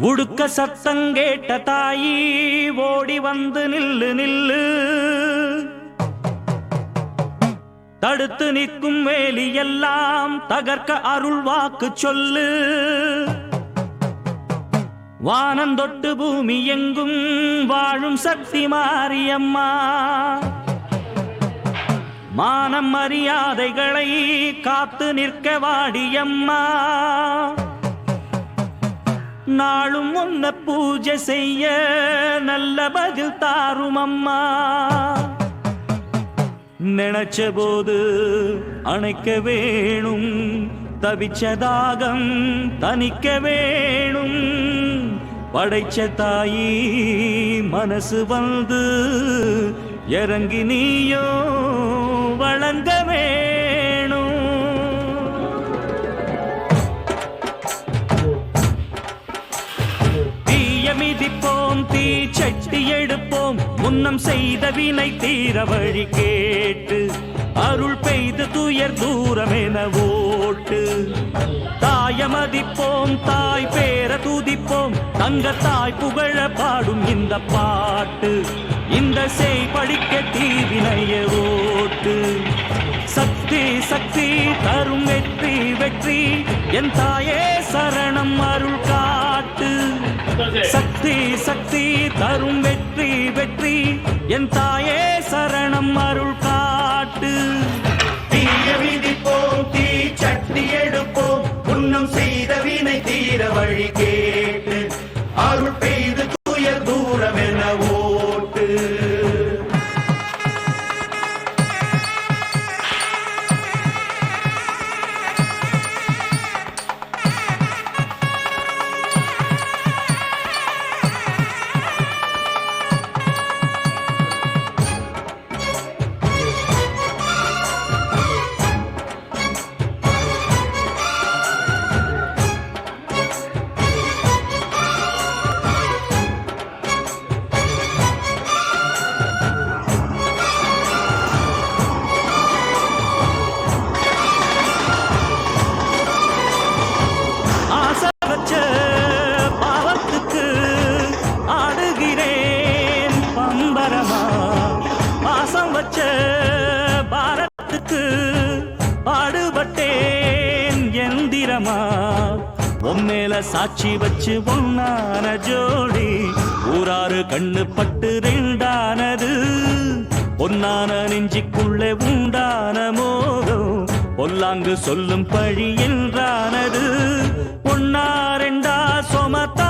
உடுக்க சத்தங்கேட்ட தாயி ஓடி வந்து நில்லு நில்லு, தடுத்து நிற்கும் வேலி எல்லாம் தகர்க்க அருள் வாக்கு சொல்லு. வானந்தொட்டு பூமி எங்கும் வாழும் சக்தி மாரியம்மா, மானம் மரியாதைகளை காத்து நிற்க வாடியம்மா. நாளும் உன்னை பூஜை செய்ய நல்ல பதில் தாரும் அம்மா. நினைச்ச போது அணைக்க வேணும், தவிச்ச தாகம் தணிக்க வேணும். படைச்ச தாயி மனசு வந்து இறங்கி நீயோ வழங்க வேணும். தீய மிதிப்போம், தீ சட்டி எடுப்போம், முன்னம் செய்த வினை தீர வழி கேட்டு அருள் பெய்து துயர் தூரமென ஓட்டு. தாயமதிப்போம், தாய் பேர துதிப்போம், தங்க தாய் புகழ பாடும் இந்த பாட்டு. இந்த செய் படிக்க தீவினைய ஓட்டு. சக்தி சக்தி தரும் வெற்றி வெற்றி, என் தாயே சரணம் அருள் காட்டு. சக்தி சக்தி தரும் வெற்றி வெற்றி, என் தாயே சரணம் அருள் காட்டு. தீய விதிப்போம், தீ சட்டி எடுப்போம், புன்னம் செய்த வினை தீர வழி கேட்டு அருள் பெய்து துயர் தூரம் என ஓட்டு. பாரத்துக்கு பாடுபட்டேன் எந்திரமா, உம்மேல சாட்சி வச்சு ஒன்னான ஜோடி ஊராறு கண்ணு பட்டு ரெண்டானது. பொன்னான நெஞ்சிக்குள்ளே உண்டான மோகம் பொல்லாங்கு சொல்லும் பழி என்றானது. ஒன்னா ரெண்டா சொமத்த